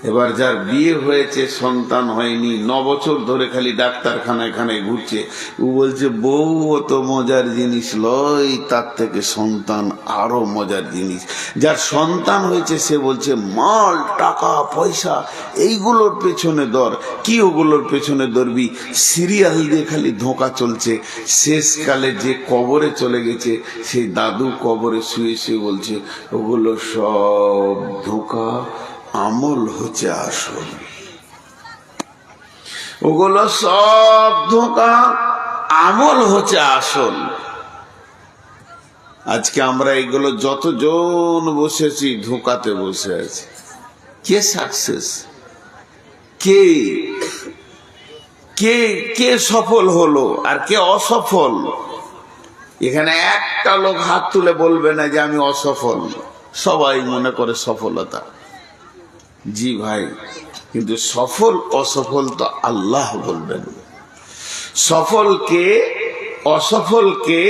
এবার যার বিয়ে হয়েছে সন্তান হয়নি 9 বছর ধরে খালি ডাক্তারখানায় ঘুরছে, ও বলছে বউ অত মজার জিনিস লয়, তার থেকে সন্তান আরো মজার জিনিস। যার সন্তান হয়েছে সে বলছে মাল টাকা পয়সা এইগুলোর পেছনে দর কি, ওগুলোর পেছনে দরবি, সিরিয়াল দিয়ে খালি ধোঁকা চলছে। শেষকালে যে কবরে চলে গেছে সেই দাদু কবরে শুয়ে শুয়ে বলছে ওগুলো সব ধোঁকা, আমল হচ্ছে আসল। ওগুলো সব ধোঁকা, আমল হচ্ছে আসল। আজকে আমরা এগুলো যতজন বসেছি ধোঁকাতে বসে আছি। কে সাকসেস, কে কে কে সফল হলো আর কে অসফল? এখানে একটা লোক হাত তুলে বলবে না যে আমি অসফল। সবাই মনে করে সফলতা। জি ভাই, কিন্তু সফল অসফল তো আল্লাহ বলবেন। সফলকে অসফলকে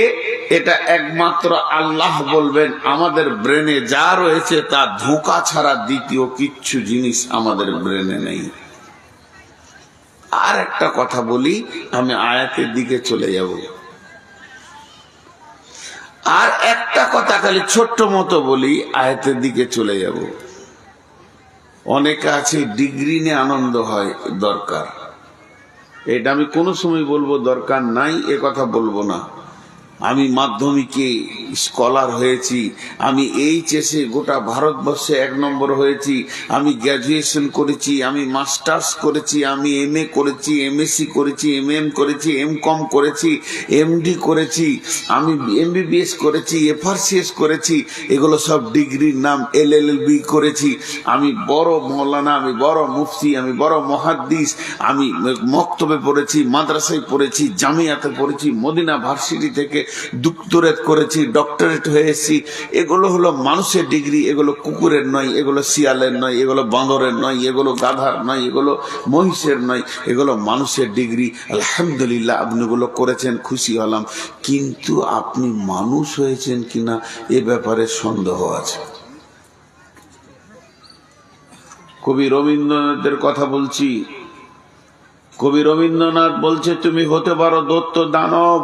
এটা একমাত্র আল্লাহ বলবেন। আমাদের ব্রেনে যা রয়েছে তা ধোঁকা ছাড়া দ্বিতীয় কিচ্ছু জিনিস আমাদের ব্রেনে নেই। আর একটা কথা বলি, আমি আয়াতের দিকে চলে যাব। আর একটা কথা খালি ছোট্ট মতো বলি, আয়াতের দিকে চলে যাব। অনেকে আছে ডিগ্রি নিয়ে আনন্দ হয়, দরকার। এটা আমি কোনো সময় বলবো দরকার নাই, এ কথা বলবো না। আমি মাধ্যমিকে স্কলার হয়েছি, আমি এইচএসে গোটা ভারতবর্ষে 1 নম্বর হয়েছি, আমি গ্র্যাজুয়েশন করেছি, আমি মাস্টার্স করেছি, আমি এমএ করেছি, এমএসসি করেছি, এমএম করেছি, এমকম করেছি, এমডি করেছি, আমি এমবিবিএস করেছি, এফআরসিএস করেছি। এগুলো সব ডিগ্রির নাম। এলএলবি করেছি। আমি বড় মৌলানা, আমি বড় মুফতি, আমি বড় মুহাদ্দিস। আমি মক্তবে পড়েছি, মাদ্রাসায় পড়েছি, জামিয়াতে পড়েছি, মদিনা ভার্সিটি থেকে ডক্টরেট করেছি, ডক্টরেট হয়েছি। এগুলো হলো মানুষের ডিগ্রি। এগুলো কুকুরের নয়, এগুলো শিয়ালের নয়, এগুলো বাঁদরের নয়, এগুলো গাধার নয়, এগুলো মহিষের নয়, এগুলো মানুষের ডিগ্রি। আলহামদুলিল্লাহ, আপনি এগুলো করেছেন, খুশি হলাম। কিন্তু আপনি মানুষ হয়েছেন কিনা এ ব্যাপারে সন্দেহ আছে। কবি রবীন্দ্রনাথের কথা বলছি। কবি রবীন্দ্রনাথ বলছে তুমি হতে পারো দৈত্য দানব,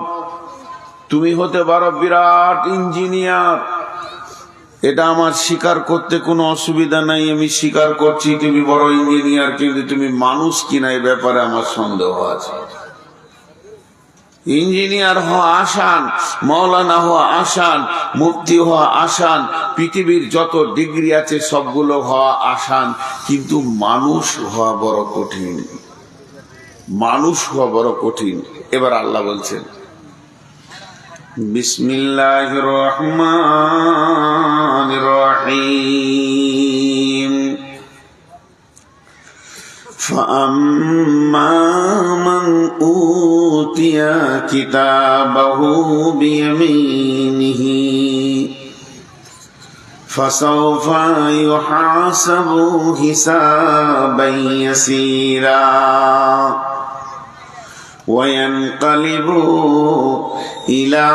তুমি হতে পারো বিরাট ইঞ্জিনিয়ার, এটা আমার স্বীকার করতে কোনো অসুবিধা নাই। আমি স্বীকার করছি তুমি বড় ইঞ্জিনিয়ার, কিন্তু তুমি মানুষ কিনা এ ব্যাপারে আমার সন্দেহ আছে। ইঞ্জিনিয়ার হওয়া আসান, মৌলানা হওয়া আসান, মুফতি হওয়া আসান, পৃথিবীর যত ডিগ্রি আছে সবগুলো হওয়া আসান, কিন্তু মানুষ হওয়া বড় কঠিন। মানুষ হওয়া বড় কঠিন। এবার আল্লাহ বলছেন বিসমিল্লাহির রহমানির রহিম ফাআম্মা মান উতিয়া কিতাবাহু বিয়ামিনিহি ফাসাওফা ইউহাসাবু হিসাবান ইয়াসীরা وينقلب إلى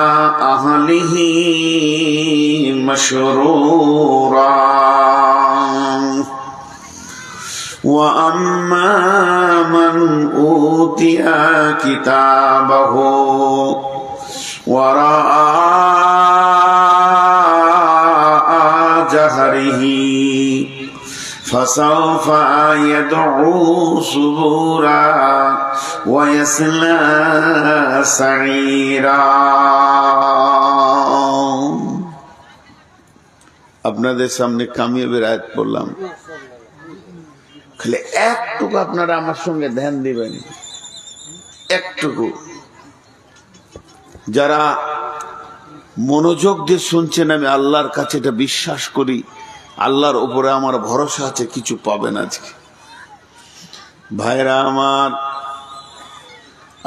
أهله مسرورا وأما من أوتي كتابه وراء ظهره فسوف يدعو ثبورا ويصلى سعيرا। আপনাদের সামনে কামিয়াবের আয়াত পড়লাম, খালি একটুকু আপনারা আমার সঙ্গে ধ্যান দিবেন। একটুকু যারা মনোযোগ দিয়ে শুনছেন, আমি আল্লাহর কাছে এটা বিশ্বাস করি, আল্লাহর উপরে আমার ভরসা আছে, কিছু পাবেন আজকে। ভাইরা আমার,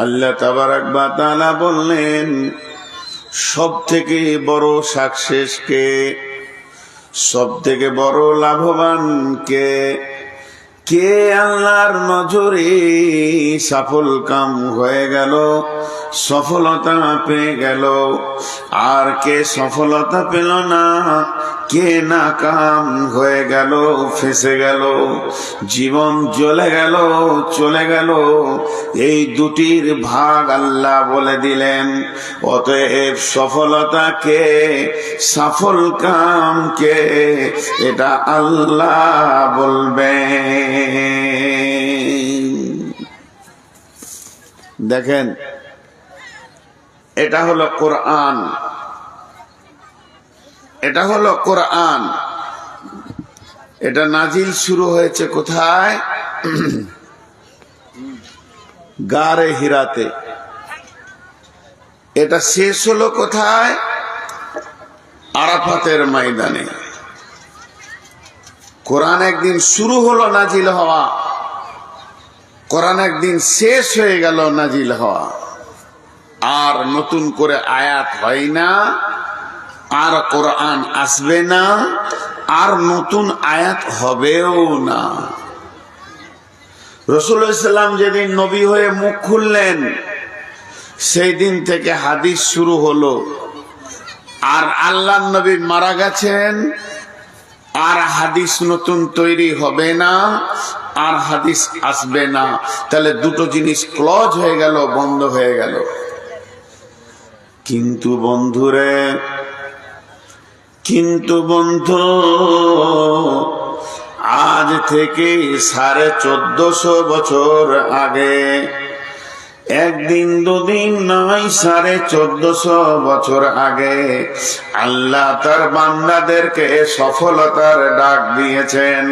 আল্লাহ তাবারাক ওয়া তাআলা বললেন সব থেকে বড় সাকসেস কে, সব থেকে বড় লাভবান কে? কে আল্লাহর নজরে সফল কাম হয়ে গেল, সফলতা পেয়ে গেল। আর কে সফলতা পেল না, কে নাকাম হয়ে গেল, ফেঁসে গেল, জীবন জ্বলে গেল, চলে গেল। এই দুটির ভাগ আল্লাহ বলে দিলেন। অতএব সফলতাকে, সফল কামকে এটা আল্লাহ বলবেন। দেখেন, এটা হলো কোরআন, এটা হলো কোরআন। এটা নাজিল শুরু হয়েছে কোথায়? গারে হিরাতে। এটা শেষ হলো কোথায়? আরাফাতের ময়দানে। কোরআন একদিন শুরু হলো নাজিল হওয়া, কোরআন একদিন শেষ হয়ে গেল নাজিল হওয়া। আর নতুন করে আয়াত হয় না, আর কোরআন আসবে না, আর নতুন আয়াত হবেও না। রাসূলুল্লাহ সাল্লাল্লাহু আলাইহি ওয়াসাল্লাম যেদিন নবী হয়ে মুখ খুললেন, সেই দিন থেকে হাদিস শুরু হলো। আর আল্লাহর নবী মারা গেছেন, আর হাদিস নতুন তৈরি হবে না, আর হাদিস আসবে না। তাহলে দুটো জিনিস ক্লোজ হয়ে গেল, বন্ধ হয়ে গেল। কিন্তু বন্ধুরে, কিন্তু বন্ধু, আজ থেকে 1450 বছর আগে, একদিন দুদিন নয়, 1450 বছর আগে আল্লাহ তার বান্দাদেরকে সফলতার ডাক দিয়েছেন।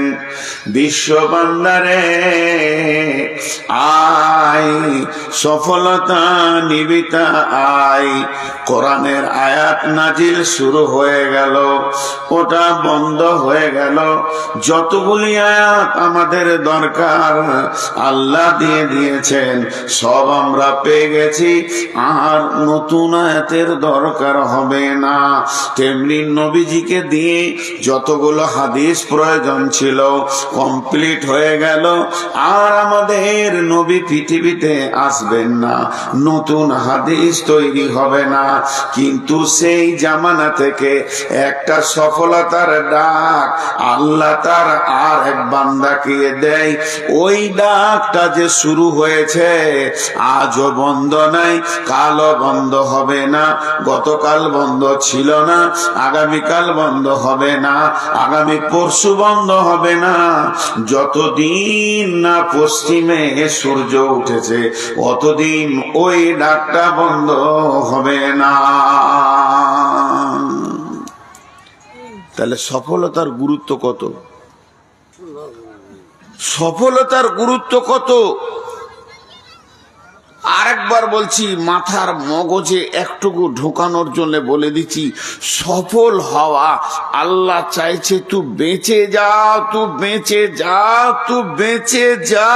বিশ্ব বান্দারে আয়, সফলতা নিবিতা আয়। কোরআনের আয়াত নাজিল শুরু হয়ে গেল, ওটা বন্ধ হয়ে গেল। যতগুলি আয়াত আমাদের দরকার আল্লাহ দিয়ে দিয়েছেন, সব আমরা পেয়ে গেছি। আর নতুন আয়াতের দরকার হবে না। তেমনি নবীজিকে দিয়ে যতগুলো হাদিস প্রয়োজন ছিল কমপ্লিট হয়ে গেল। আর আমাদের নবী পৃথিবীতে আসবেন না, নতুন হাদিস তৈরি হবে না। কিন্তু সেই জামানা থেকে একটা সফলতার ডাক আল্লাহ তার আর এক বান্দাকে দেয়। ওই ডাকটা যে শুরু হয়েছে, আজও বন্ধ নাই, কালও বন্ধ হবে না। গতকাল বন্ধ ছিল না, আগামীকাল বন্ধ হবে না, আগামী পরশু বন্ধ হবে না। যতদিন না পশ্চিমে সূর্য উঠেছে, অতদিন ওই ডাকটা বন্ধ হবে না। তাহলে সফলতার গুরুত্ব কত? সফলতার গুরুত্ব কত? আরেকবার বলছি, মাথার মগজে একটুকু ঢোকানোর জন্য বলে দিচ্ছি, সফল হওয়া আল্লাহ চাইছে তুই বেঁচে যা, তুই বেঁচে যা, তুই বেঁচে যা।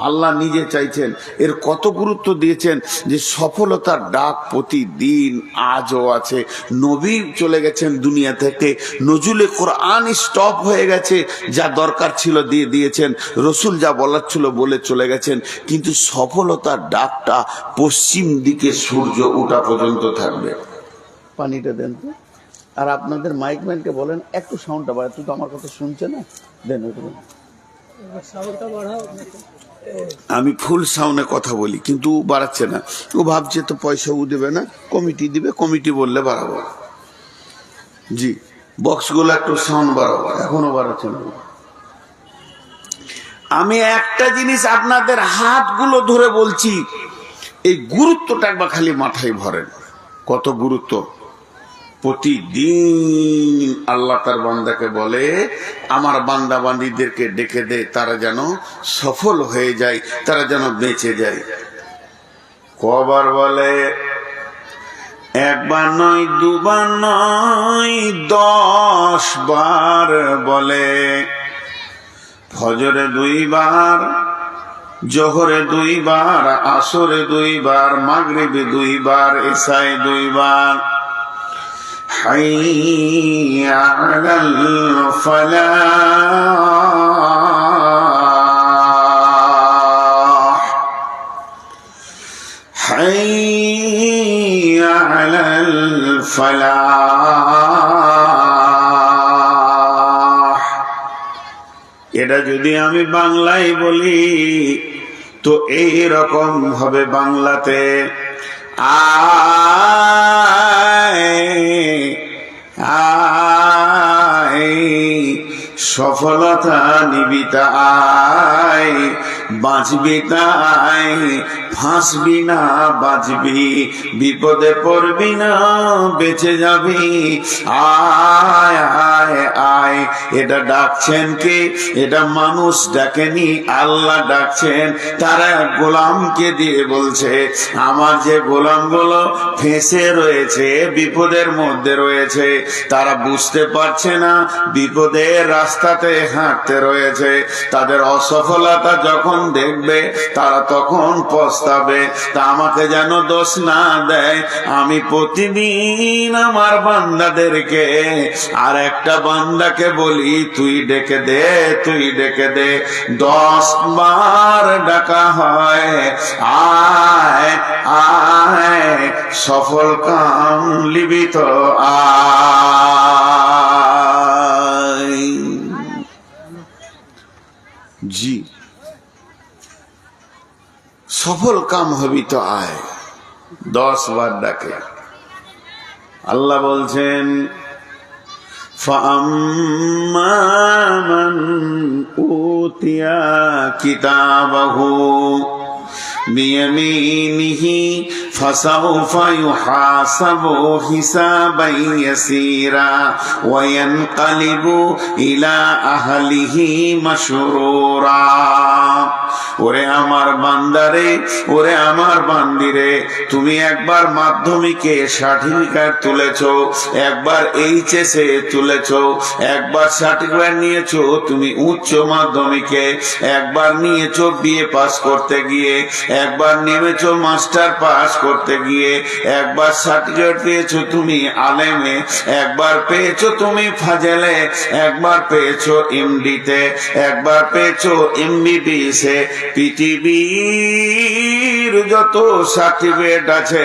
আল্লাহ নিজে চাইছেন। এর কত গুরুত্ব দিয়েছেন যে সফলতার ডাক প্রতিদিন আজও আছে। নবী চলে গেছেন দুনিয়া থেকে, নজুলে কোরআন স্টপ হয়ে গেছে, যা দরকার ছিল দিয়ে দিয়েছেন, রসুল যা বলার ছিল বলে চলে গেছেন। কিন্তু সফলতার ডাকটা পশ্চিম দিকে সূর্য ওঠা পর্যন্ত থাকবে। পানিটা দেন তো। আর আপনাদের মাইকম্যানকে বলেন একটু সাউন্ডটা বাড়ায়, তুই তো আমার কথা শুনছে না, দেন সাউন্ডটা বাড়াও। আমি ফুল সাউন্ডে কথা বলি, কিন্তু বাড়াচ্ছে না। ও ভাবছে তো পয়সাও দেবে না, কমিটি দিবে, কমিটি বললে বাড়াবো। জি, বক্সগুলো একটু সাউন্ড বাড়াবো, এখনো বাড়াচ্ছে না। আমি একটা জিনিস আপনাদের হাতগুলো ধরে বলছি, এই গুরুত্বটা একবার খালি মাথায় ভরেন। কত গুরুত্ব! প্রতিদিন আল্লাহ তার বান্দাকে বলে, আমার বান্দা বান্দীদেরকে ডেকে দে, তারা যেন সফল হয়ে যায়, তারা যেন বেঁচে যায়। কবার বলে? একবার নয়, দুবার নয়, 10 বার বলে। ফজরে 2 বার, জোহরে 2 বার, আসরে 2 বার, মাগরিবে 2 বার, ইশায়ে 2 বার। حي على الفلاح، حي على الفلاح। এটা যদি আমি বাংলায় বলি তো এই রকম হবে বাংলাতে, সফলতা নিবিতা আয়, বাঁচবি তাই ফাঁসবি না বাঁচবি, বিপদে পড়বি না বেঁচে যাবি, আয় আয় আয়। এটা ডাকছেন কি? এটা মানুষ ডাকেনি, আল্লাহ ডাকছেন। তারা গোলামকে দিয়ে বলছে, আমার যে গোলামগুলো ফেঁসে রয়েছে, বিপদের মধ্যে রয়েছে, তারা বুঝতে পারছে না বিপদের রাস্তাতে হাঁটতে রয়েছে, তাদের অসফলতা যখন দেখবে তারা তখন পস্তাবে। তা আমাকে যেন দোষ না দেয়, আমি প্রতিদিন আমার বান্দাদেরকে আর একটা বান্দাকে বলি, তুই ডেকে দে, তুই ডেকে দে। 10 বার ডাকা হয়, আয় আয় সফল কাম লিবিত আয়। জি, সফল কাম হবি তো আয়, 10 বার ডাকে। আল্লাহ বলছেন, فَأَمَّا مَنْ أُوتِيَ كِتَابَهُ بِيَمِينِهِ فَسَوْفَ يُحَاسَبُ حِسَابًا يَسِيرًا وَيَنْقَلِبُ إِلَى أَهْلِهِ مَسْرُورًا। ওরে আমার বান্দারে, ওরে আমার বান্দিরে, তুমি একবার মাধ্যমিকে সার্টিফিকেট তুলেছো, একবার এইচএসে তুলেছো, একবার সার্টিফিকেট নিয়েছো তুমি উচ্চ মাধ্যমিকে, একবার নিয়েছো বিএ পাস করতে গিয়ে, একবার নেমেছো মাস্টার পাস করতে গিয়ে, একবার সার্টিফিকেট পেয়েছো তুমি আলেমে, একবার পেয়েছো তুমি ফাজেলে, একবার পেয়েছো এমডিতে, একবার পেয়েছো এমবিবিএসে। পৃথিবীর যত সার্টিফিকেট আছে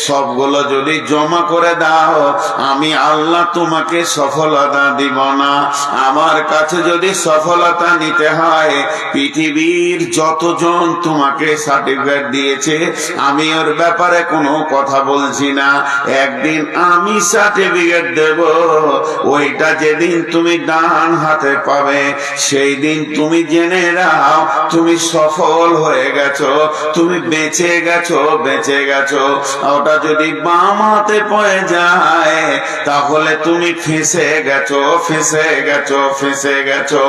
সবগুলো যদি জমা করে দাও, আমি আল্লাহ তোমাকে সফলতা দিব না। আমার কাছে যদি সফলতা নিতে হয়, পৃথিবীর যতজন তোমাকে সার্টিফিকেট দিয়েছে আমি ওর ব্যাপারে কোনো কথা বলছি না। একদিন আমি সার্টিফিকেট দেব, ওইটা যেদিন তুমি ডান হাতে পাবে সেই দিন তুমি জেনে নাও তুমি সফল হয়ে গেছো, তুমি বেঁচে গেছো, বেঁচে গেছো। ওটা যদি বাম হাতে পড়ে যায় তাহলে তুমি ফেঁসে গেছো, ফেঁসে গেছো, ফেঁসে গেছো।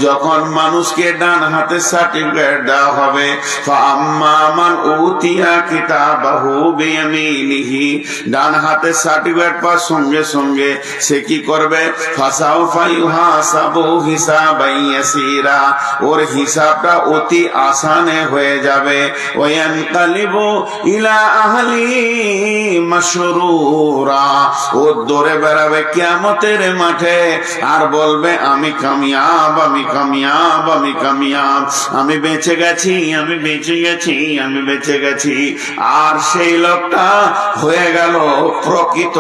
যখন মানুষকে ডান হাতে সার্টিফিকেট দেওয়া হবে, فَأَمَّا مَنْ أُوتِيَ كِتَابَهُ بِيَمِينِهِ, ডান হাতে সার্টিফিকেট পাওয়ার সঙ্গে সঙ্গে সে কি করবে? فَسَوْفَ يُحَاسَبُ حِسَابًا يَسِيرًا, ওর হিসাবটা অতি আসানে হয়ে যাবে। وَيَنْقَلِبُ إِلَى أَهْلِهِ مَسْرُورًا, ও দৌড়ে বেড়াবে কিয়ামতের মাঠে আর বলবে, আমি কামিয়াব, আমি কামিয়াব, আমি কামিয়াব, আমি বেঁচে গেছি, আমি বেঁচে গেছি, আমি বেঁচে গেছি। আর সেই লোকটা হয়ে গেল প্রকৃত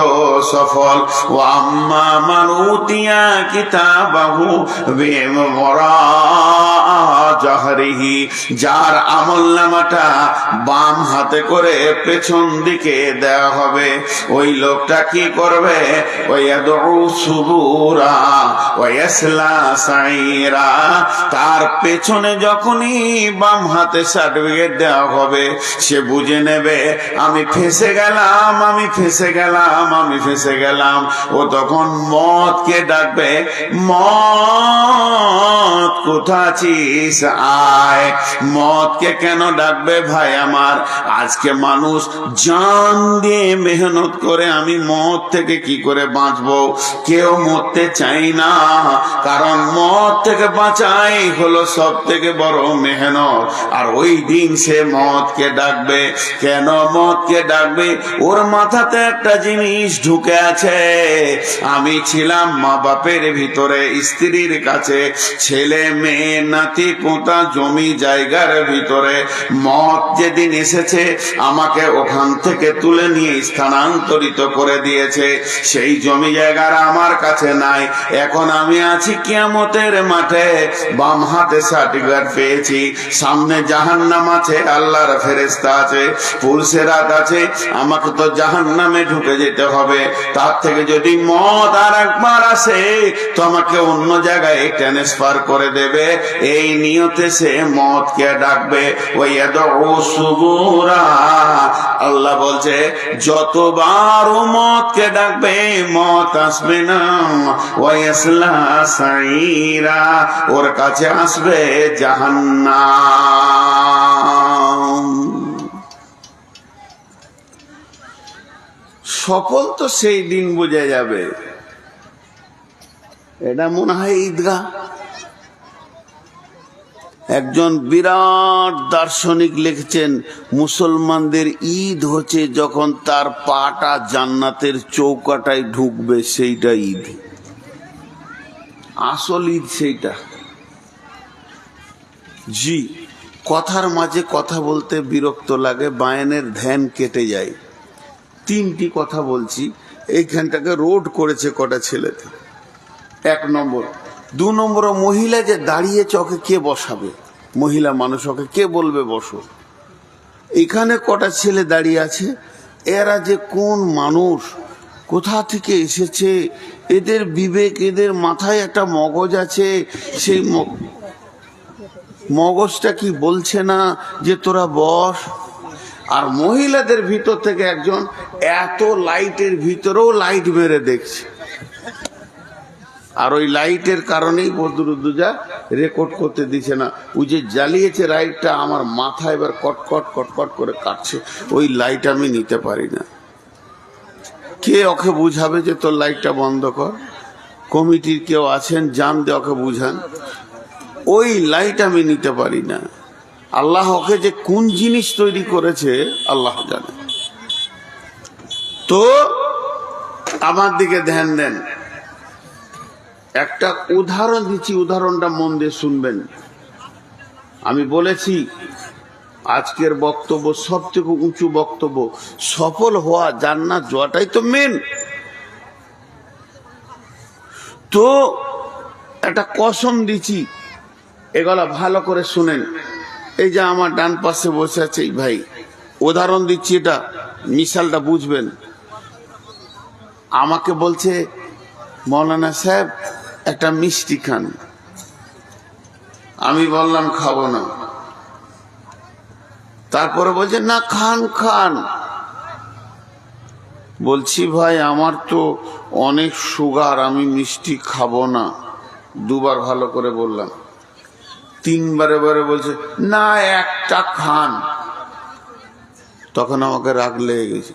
সফল। ওয়াম্মা মান উতিয়া কিতাবাহু বিওয়ারা'i জাহরিহি, যার আমলনামাটা বাম হাতে করে পেছন দিকে দেওয়া হবে, ওই লোকটা কি করবে? ওয়ায়াদউ সুবুরা ওয়ায়াসলা সাইরা, তার পেছনে যখনই বাম হাতে সার্টিফিকেট দেওয়া হবে সে বুঝে নেবে আমি ফেঁসে গেলাম, আমি ফেঁসে গেলাম, আমি ফেঁসে গেলাম। ও তখন মতকে ডাকবে, মত কোথা আছিস আয়। মতকে কেন ডাকবে ভাই আমার? আজকে মানুষ জান দিয়ে মেহনত করে আমি মত থেকে কি করে বাঁচবো, কেউ মরতে চাই না, কারণ মত থেকে বাঁচাই হলো সব থেকে বড় মেহনত। আর ওই দিন সে মতকে ডাকবে। কেন মতকে ডাকবে? ওর মাথাতে একটা জিনিস ঢুকে আছে, আমি ছিলাম মা বাপের ভিতরে, স্ত্রীর কাছে, ছেলে মেয়ে নাতি পোতা জমি জমি জায়গার ভিতরে মত যেদিন এসেছে আমাকে ওখান থেকে তুলে নিয়ে স্থানান্তরিত করে দিয়েছে। সেই জমি জায়গার আমার কাছে নাই। এখন আমি আছি কিয়ামতের মাঠে, বাম হাতে সার্টিফিকেট পেয়েছি, সামনে জাহান্নাম আছে, আল্লাহর ফেরেশতা আছে, পুলসেরাত আছে, আমাকে তো জাহান্নামে ঢুকে যেতে হবে। তার থেকে যদি মত আর একবার আসে তো আমাকে অন্য জায়গায় ট্রান্সফার করে দেবে। এই নিয়তে সে মতকে ডাকবে। আল্লাহ বলছে যতবার ও মতকে ডাকবে মত আসবে না। ওয়াসলা সাইরা, ওর কাছে আসবে জাহান্নাম। সফল তো সেই দিন বোঝা যাবে। এটা মনে হয় ঈদগাহ। একজন বিরাট দার্শনিক লিখছেন মুসলমানদের ঈদ হচ্ছে যখন তার পাটা জান্নাতের চৌকাটায় ঢুকবে, সেইটা ঈদ। আসল ঈদ সেইটা। জি, কথার মাঝে কথা বলতে বিরক্ত লাগে, বায়ানের ধ্যান কেটে যায়। 3টি কথা বলছি। এইখানটাকে রোড করেছে কটা ছেলেতে। 1 নম্বর। 2 নম্বর, মহিলা যে দাঁড়িয়েছে ওকে কে বসাবে? মহিলা মানুষ, ওকে কে বলবে বসো? এখানে কটা ছেলে দাঁড়িয়ে আছে, এরা যে কোন মানুষ, কোথা থেকে এসেছে, এদের বিবেক, এদের মাথায় একটা মগজ আছে, সেই মগজটা কি বলছে না যে তোরা বস? আর মহিলাদের ভিতর থেকে একজন এত লাইটের ভিতরেও লাইট মেরে দেখছে। আর ওই লাইটের কারণেই বদরুদ্দুজা রেকর্ড করতে দিছে না। ওই যে জ্বালিয়েছে লাইটটা, আমার মাথা এবার কটকট কটকট করে কাটছে। ওই লাইট আমি নিতে পারি না। কে ওকে বুঝাবে যে তোর লাইটটা বন্ধ কর? কমিটির কেউ আছেন, জান দিয়ে ওকে বুঝান। ওই লাইট আমি নিতে পারি না। আল্লাহ ওকে যে কোন জিনিস তৈরি করেছে আল্লাহ জানে। তো আমার দিকে ধ্যান দেন। একটা উদাহরণ দিচ্ছি, উদাহরণটা মন দিয়ে শুনবেন। আমি বলেছি আজকের বক্তব্য সব থেকে উঁচু বক্তব্য। সফল হওয়া, জান্নাত যাওয়াটাই তো মেন। তো একটা কসম দিচ্ছি, এগুলা ভালো করে শুনেন। এই যে আমার ডান পাশে বসে আছে এই ভাই, উদাহরণ দিচ্ছি, এটা মিশালটা বুঝবেন। আমাকে বলছে মৌলানা সাহেব একটা মিষ্টি খান। আমি বললাম খাবো না। তারপরে বলছে না খান খান। বলছি ভাই আমার তো অনেক সুগার, আমি মিষ্টি খাবো না। 2 বার ভালো করে বললাম। 3 বারে বারে বলছে না একটা খান। তখন আমাকে রাগ লেগে গেছে।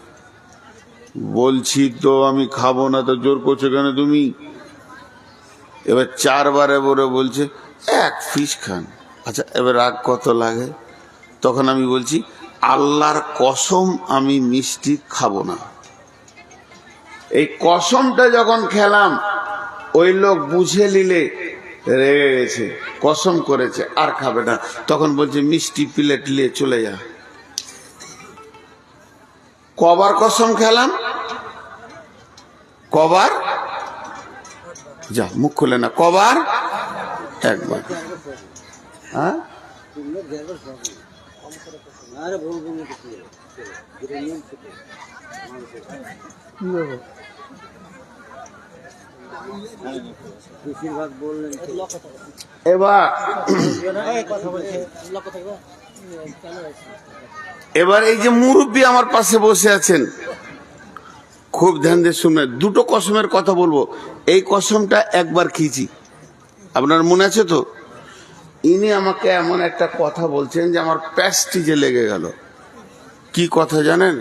বলছি তো আমি খাবো না, তো জোর করছো কেন তুমি? এবার 4 বারে বলে বলছে 1 পিস খান। আচ্ছা এবার রাগ কত লাগে? তখন আমি বলছি আল্লাহর কসম আমি মিষ্টি খাবো না। এই কসমটা যখন খেলাম ওই লোক বুঝে নিলে রেগে গেছে, কসম করেছে আর খাবে না। তখন বলছে মিষ্টি প্লেট নিয়ে চলে যা। কবার কসম খেলাম? কবার? যা মুখ খুলে না। কবার? 1 বার। হ্যাঁ এবার এই যে মুরব্বী আমার পাশে বসে আছেন, খুব ধ্যান দিয়ে শুনবেন। 2টো কসমের কথা বলবো। এই কসমটা 1 বার খেয়েছি, আপনার মনে আছে তো? ইনি আমাকে এমন একটা কথা বলছেন যে আমার প্যাস্টিজে লেগে গেল। কি কথা জানেন?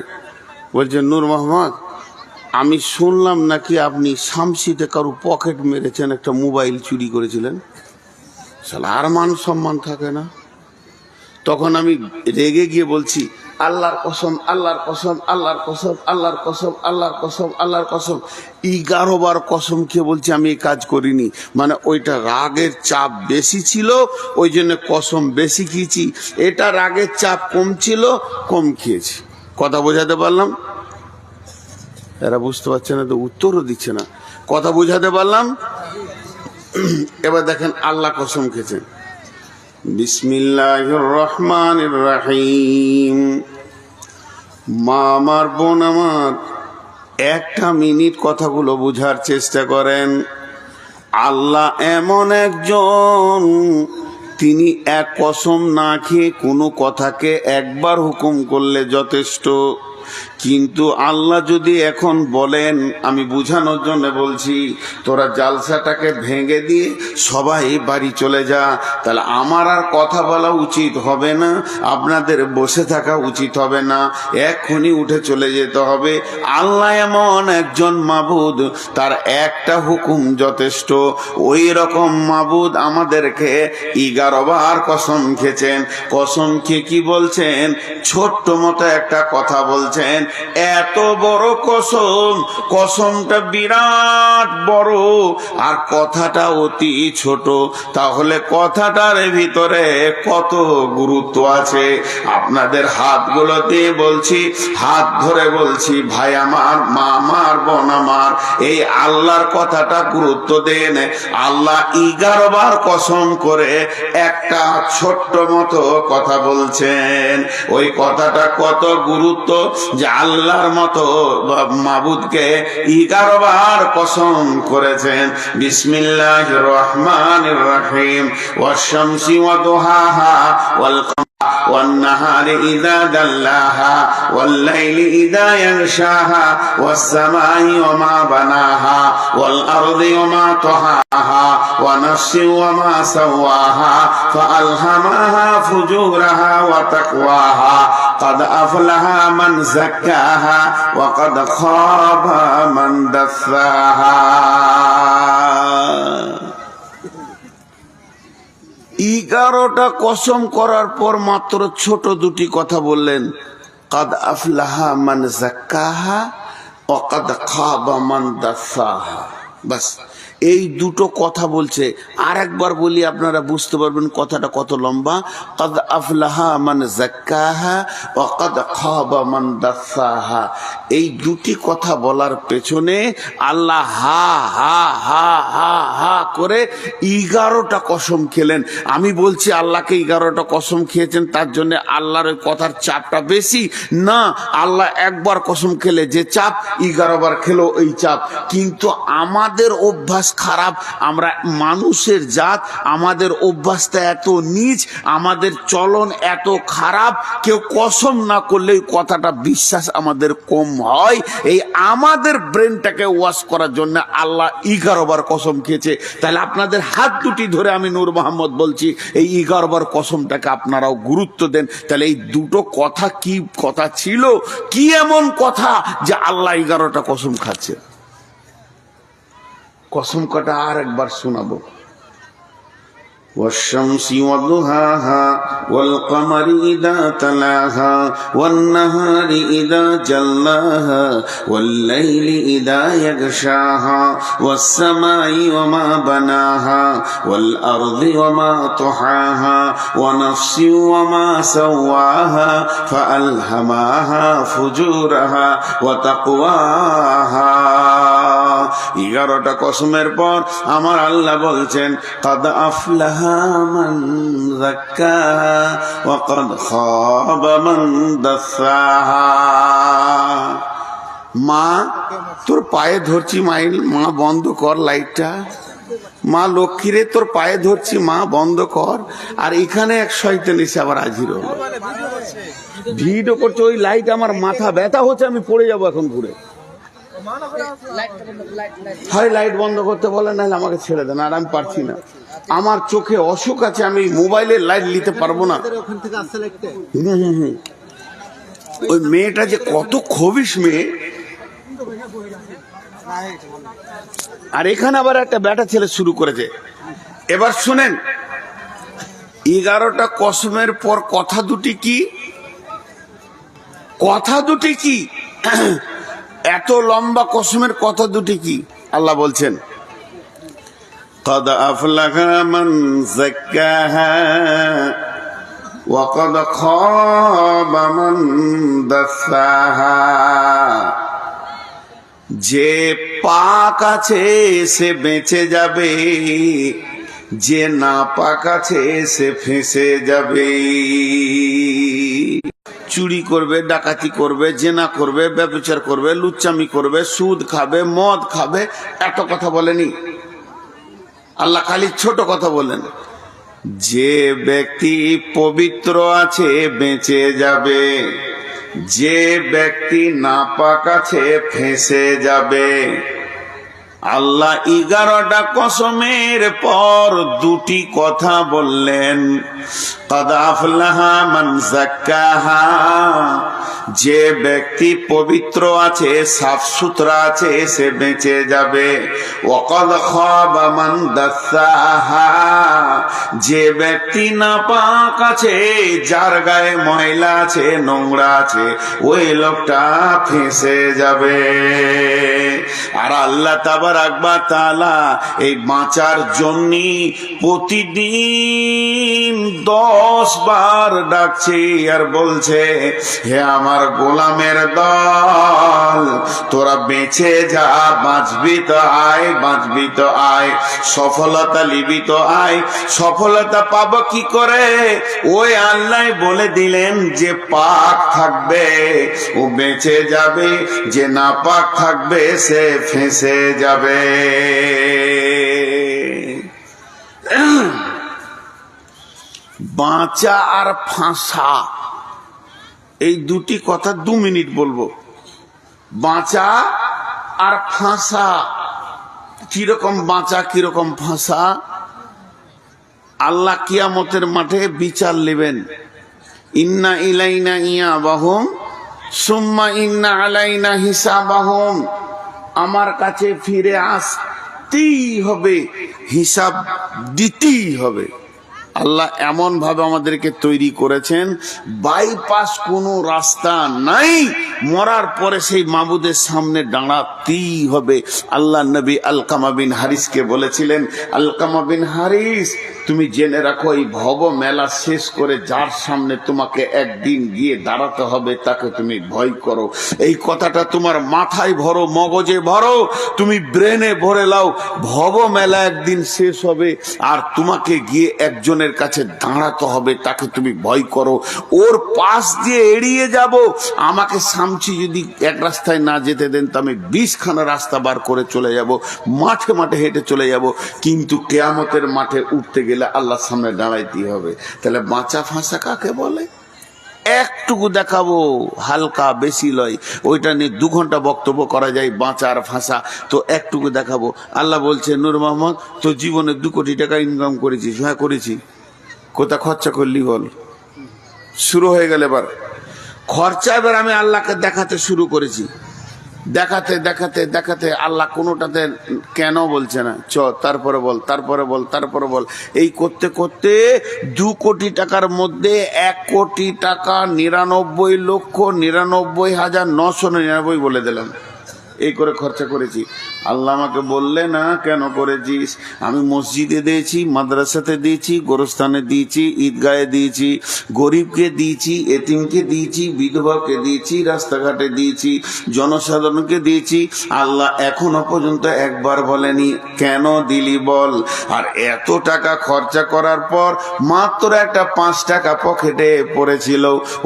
বলছেন নূর মোহাম্মদ, আমি শুনলাম নাকি আপনি শামসিতে কারো পকেট মেরেছেন, একটা মোবাইল চুরি করেছিলেন। শালা আর মান সম্মান থাকে না? তখন আমি রেগে গিয়ে বলছি আল্লাহর কসম, আল্লাহর কসম, আল্লাহর কসম, আল্লাহর কসম, আল্লাহর কসম, আল্লাহর কসম। 11 বার কসম খেয়ে বলছি আমি এই কাজ করিনি। মানে ওইটা রাগের চাপ বেশি ছিল, ওই জন্য কসম বেশি খেয়েছি। এটা রাগের চাপ কম ছিল, কম খেয়েছি। কথা বোঝাতে পারলাম? এরা বুঝতে পারছে না তো, উত্তরও দিচ্ছে না। কথা বোঝাতে পারলাম? এবার দেখেন আল্লাহ কসম খেয়েছেন, বিসমিল্লাহির রহমানির রহিম। মা আমার, বোন আমার, একটা মিনিট কথাগুলো বোঝার চেষ্টা করেন। আল্লাহ এমন একজন, তিনি এক কসম না খেয়ে কোনো কথাকে একবার হুকুম করলে যথেষ্ট। কিন্তু আল্লাহ যদি এখন বলেন, আমি বুঝানোর জন্য বলছি, তোরা জালসাটাকে ভেঙে দিয়ে সবাই বাড়ি চলে যা, তাহলে আমার আর কথা বলা উচিত হবে না, আপনাদের বসে থাকা উচিত হবে না, এক্ষুনি উঠে চলে যেতে হবে। আল্লাহ এমন একজন মাবুদ, তার একটা হুকুম যথেষ্ট। ওই রকম মাবুদ আমাদেরকে 11 বার কসম খেয়েছেন। কসম খেয়ে কি বলছেন? ছোট্ট মতো একটা কথা বলছেন, এত বড় কসম, কসমটা বিরাট বড় আর কথাটা অতি ছোট। তাহলে কথাটার ভিতরে কত গুরুত্ব আছে। আপনাদের হাতগুলো দিয়ে বলছি, হাত ধরে বলছি, ভাই আমার, মা আমার, বোন আমার, এই আল্লাহর কথাটা গুরুত্ব দেন। আল্লাহ 11 বার কসম করে একটা ছোট্ট মতো কথা বলছেন। ওই কথাটা কত গুরুত্ব যে আল্লাহর মতো মাবুদকে 11 বার কসম করেছেন। বিসমিল্লাহির রহমানির রহিম। ওয়াশ-শামসি ওয়া দুহাহা ওয়াল والنهار إذا دلاها والليل إذا يغشاها والسماء وما بناها والأرض وما طحاها ونفس وما سواها فألهمها فجورها وتقواها قد أفلح من زكاها وقد خاب من دساها। 11টা কসম করার পর মাত্র ছোট দুটি কথা বললেন, কাদ আফলাহা মান যাক্কাহা ওয়া কাদ খাবা মান দাসাহা। বাস এই দুটো কথা বলছে। আর একবার বলি, আপনারা বুঝতে পারবেন কথাটা কত লম্বা। কাদ আফলাহা মান যাক্কাহা ওয়া কাদ খাবা মান দাসাহা। এই দুটি কথা বলার পেছনে আল্লাহ হা হা হা হা হা করে 11টা কসম খেলেন। আমি বলছি আল্লাহকে 11টা কসম খেয়েছেন, তার জন্য আল্লাহর ওই কথার চাপটা বেশি না। আল্লাহ একবার কসম খেলে যে চাপ, 11 বার খেলো এই চাপ। কিন্তু আমাদের অভ্যাস খারাপ, আমরা মানুষের জাত, আমাদের অভ্যাসটা এত নীচ, আমাদের চলন এত খারাপ, কেউ কসম না করলে ওই কথাটা বিশ্বাস আমাদের কম হয়। এই আমাদের ব্রেনটাকে ওয়াশ করার জন্য আল্লাহ 11 বার কসম খেয়েছে। তাহলে আপনাদের হাত দুটি ধরে আমি নূর মোহাম্মদ বলছি, এই 11 বার কসমটাকে আপনারাও গুরুত্ব দেন। তাহলে এই দুটো কথা কি কথা ছিল, কি এমন কথা যে আল্লাহ 11টা কসম খাচ্ছে? কসম কটা আর একবার শোনাবো। والشمس وضحاها والقمر إذا تلاها والنهار إذا جلاها والليل إذا يغشاها والسماء وما بناها والأرض وما طحاها ونفس وما سواها فألهمها فجورها وتقواها। 11টা কসমের পর আমার আল্লাহ বলছেন, কাদ আফলাহা মান যাক্কাহা ওয়া কাদ খাবা মান দাসাহা। মা তোর পায়ে ধরছি, মা বন্ধ কর লাইটটা। মা লক্ষ্মীরে তোর পায়ে ধরছি, মা বন্ধ কর। আর এখানে এক শয়তান এসে আবার হাজির হলো, ভিডিও করছে। ওই লাইট আমার মাথা ব্যথা হচ্ছে, আমি পড়ে যাবো এখন ঘুরে। হয় লাইট বন্ধ করতে বলে, নাহলে আমাকে ছেড়ে দেন। আর আমি পারছি না, আমার চোখে অসুখ আছে, আমি মোবাইলের লাইট নিতে পারবো না। ওই মেয়েটা যে কত খবিশ মেয়ে। আর এখানে আবার একটা ব্যাটা ছেলে শুরু করেছে। এবার শুনেন, 11টা কসমের পর কথা দুটি কি? কথা দুটি কি? এত লম্বা কসমের কথা দুটি কি? আল্লাহ বলছেন قد أفلح من زكاها وقد خاب من دساها। যে পাক আছে সে বেঁচে যাবে, যে না পাক আছে সে ফেঁসে যাবে। চুরি করবে, ডাকাতি করবে, জেনা করবে, ব্যভিচার করবে, লুচ্চামি করবে, সুদ খাবে, মদ খাবে, এত কথা বলেনি আল্লাহ, খালি ছোট কথা বলেন, যে ব্যক্তি পবিত্র আছে বেঁচে যাবে, যে ব্যক্তি নাপাক আছে ফেঁসে যাবে। আল্লাহ 11টা কসমের পর দুটি কথা বললেন, قد أفلح من زكاها, যে ব্যক্তি পবিত্র আছে, সাফ সুতরা আছে, সে বেঁচে যাবে। وقد خاب من دساها, যে ব্যক্তি নাপাক আছে, যার গায়ে ময়লা আছে, নোংরা আছে, ওই লোকটা ফেঁসে যাবে। আর আল্লাহ তাবারাক ওয়া তাআলা এই বাঁচার জন্য প্রতিদিন 10 বার ডাকছে আর বলছে, হে আমার গোলামের দল, তোরা বেঁচে যা, বাঁচবি তো আয়, বাঁচবি তো আয়, সফলতা লিবি তো আয়। সফলতা পাবো কি করে? ওই আল্লাহ বলে দিলেন, যে পাক থাকবে ও বেঁচে যাবে, যে না পাক থাকবে সে ফেঁসে যাবে। বাঁচা আর ফাঁসা, এই দুটি কথা 2 মিনিট বলবো। বাঁচা আর ফাঁসা, কিরকম বাঁচা কিরকম ফাঁসা? আল্লাহ কিয়ামতের মাঠে বিচার নেবেন। ইন্না ইলাইনা ইয়াবাহুম সুম্মা ইন্না আলাইনা হিসাবাহুম, আমার কাছে ফিরে আসতেই হবে, হিসাব দিতেই হবে। আল্লাহ এমন ভাবে আমাদেরকে তৈরি করেছেন, বাইপাস কোনো রাস্তা নাই, মরার পরে সেই মাবুদের সামনে দাঁড়াতেই হবে। আল্লাহ নবী আলকামা বিন হারিসকে বলেছিলেন, আলকামা বিন হারিস, তুমি জেনে রাখো, এই ভব মেলা শেষ করে যার সামনে তোমাকে একদিন গিয়ে দাঁড়াতে হবে, তাকে তুমি ভয় করো। এই কথাটা তোমার মাথায় ভরো, মগজে ভরো, তুমি ব্রেনে ভরে লাও। ভব মেলা একদিন শেষ হবে, আর তোমাকে গিয়ে একজনের কাছে দাঁড়াতে হবে, তাকে তুমি ভয় করো। ওর পাশ দিয়ে এড়িয়ে যাব, আমাকে সামচি যদি এক রাস্তায় না যেতে দেন, তো আমি 20খানা রাস্তা বার করে চলে যাব, মাঠে মাঠে হেঁটে চলে যাব। কিন্তু কিয়ামতের মাঠে উঠতে গেলে আল্লাহর সামনে দাঁড়াইতে হবে। তাহলে বাঁচা ফাঁসা কাকে বলে? একটুকু দেখাবো, হালকা, বেশি লয়। ওইটা নিয়ে 2 ঘন্টা বক্তব্য করা যায়, বাঁচা আর ফাঁসা। তো একটুকু দেখাবো। আল্লাহ বলছে, নূর মোহাম্মদ, তো জীবনে 2 কোটি টাকা ইনকাম করেছিস? হ্যাঁ করেছি। কোথা খরচা করলি বল? শুরু হয়ে গেল এবার খরচা। এবার আমি আল্লাহকে দেখাতে শুরু করেছি, দেখাতে দেখাতে দেখাতে আল্লাহ কোনোটাতে কেন বলছে না, তারপরে বল, তারপরে বল, তারপরে বল। এই করতে করতে 2 কোটি টাকার মধ্যে 1 কোটি টাকা 99,99,999 বলে দিলাম। এই করে খরচা করেছি। আল্লাহ আমাকে বললে না, কেন করেছিস? আমি মসজিদে দিয়েছি, মাদ্রাসাতে দিয়েছি, গোরস্থানে দিয়েছি, ঈদগাহে দিয়েছি, গরিবকে দিয়েছি, এতিমকে দিয়েছি, বিধবাকে দিয়েছি, রাস্তাঘাটে দিয়েছি, জনসাধারণকে দিয়েছি। আল্লাহ এখনো পর্যন্ত একবার বলেনি কেন দিলি বল। আর এত টাকা খরচা করার পর মাত্র একটা 5 টাকা পকেটে পড়েছিল,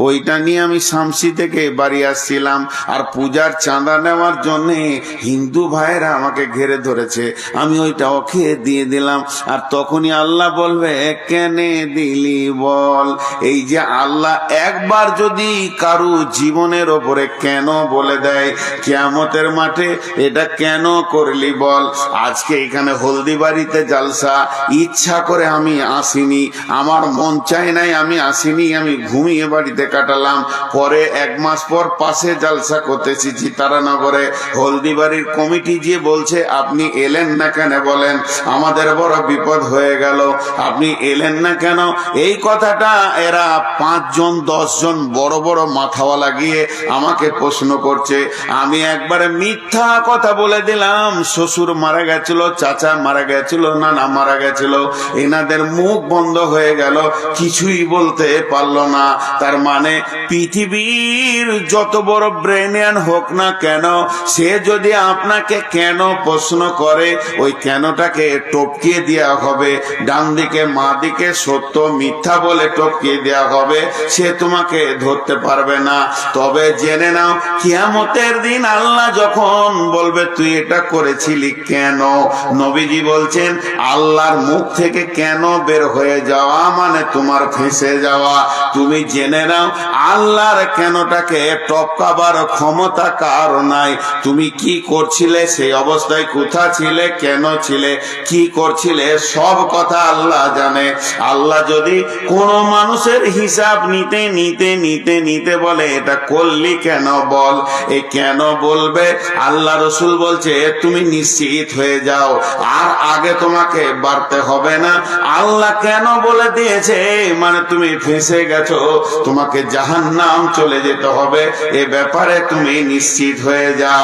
ওইটা নিয়ে আমি শামসি থেকে বাড়ি আসছিলাম, আর পূজার চাঁদা নেওয়ার জন্য হিন্দু ভাইরা আমাকে ঘেরে ধরেছে, আমি ওইটা ওকে দিয়ে দিলাম। আর তখনই আল্লাহ বলবে, কেনে দিলি বল। এই যে আল্লাহ একবার যদি কারু জীবনের ওপরে কেন বলে দেয় কিয়ামতের মাঠে, এটা কেন করলি বল। আজকে এখানে হলদিবাড়িতে জালসা, ইচ্ছা করে আমি আসিনি, আমার মন চাই নাই, আমি আসিনি, আমি ঘুমিয়ে বাড়িতে কাটালাম। পরে 1 মাস পর পাশে জালসা করতেছি চিতারানগরে, হলদিবাড়ির কমিটি যে বলছে আপনি এলেন না কেন, বলেন আমাদের বড় বিপদ হয়ে গেল, আপনি এলেন না কেন? এই কথাটা এরা 5 জন 10 জন বড় বড় মাথাওয়ালা গিয়ে আমাকে প্রশ্ন করছে। আমি একবারে মিথ্যা কথা বলে দিলাম, শ্বশুর মারা গেছিল, চাচা মারা গেছিল, নানা মারা গেছিল, এনাদের মুখ বন্ধ হয়ে গেল, কিছুই বলতে পারলো না। তার মানে পৃথিবীর যত বড় ব্রেনিয়ান হোক না কেন, সে যদি আপনাকে কেন প্রশ্ন করে, ওই কেনটাকে টপকিয়ে দেওয়া হবে, ডান দিকে মা দিকে সত্য মিথ্যা বলে টপকিয়ে দেওয়া হবে, সে তোমাকে ধরতে পারবে না। তবে জেনে নাও, কিয়ামতের দিন আল্লাহ যখন বলবে তুই এটা করেছিলি কেন, নবীজি বলছেন আল্লাহর মুখ থেকে কেন বের হয়ে যাওয়া মানে তোমার ফেঁসে যাওয়া। তুমি জেনে নাও আল্লাহর কেনটাকে টপকাবার ক্ষমতা কার নাই। তুমি কি করছিলে, সেই অবস্থায় কোথা ছিলে, কেন ছিলে, কি করছিলে, সব কথা আল্লাহ জানে। আল্লাহ যদি কোন মানুষের হিসাব নিতে নিতে নিতে নিতে বলে এটা করলি কেন বল, এ কেন বলবে, আল্লাহ রসুল বলছে তুমি নিশ্চিত হয়ে যাও, আর আগে তোমাকে বাড়তে হবে না। আল্লাহ কেন বলে দিয়েছে মানে তুমি ফেঁসে গেছো, তোমাকে জাহান্নাম চলে যেতে হবে, এ ব্যাপারে তুমি নিশ্চিত হয়ে যাও।